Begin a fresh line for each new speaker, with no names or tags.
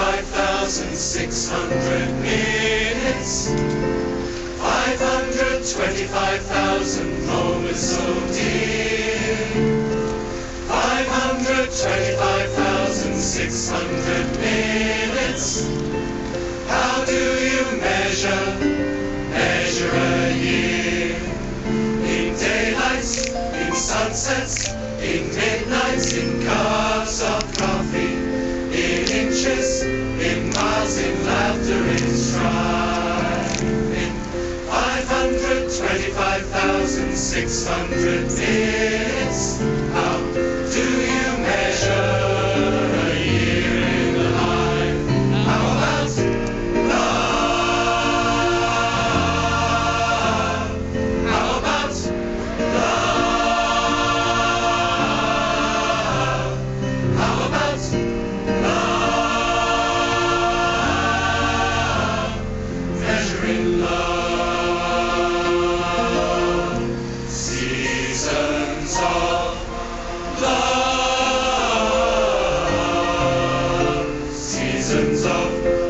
525,600 minutes, 525,000 moments so dear, 525,600 minutes. How do you measure a year? In daylights, in sunsets, in midnights, in cups of coffee, in inches, in miles, in laughter, in strife. In 525,600 minutes, how do you measure a year in a life? How about love? How about love? How about love? Measuring love. Seasons of love. Seasons of